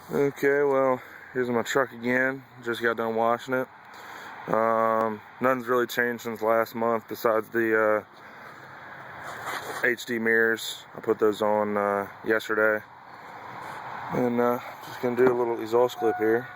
Okay, well, here's my truck again. Just got done washing it. Nothing's really changed since last month besides the HD mirrors. I put those on yesterday. And just gonna do a little exhaust clip here.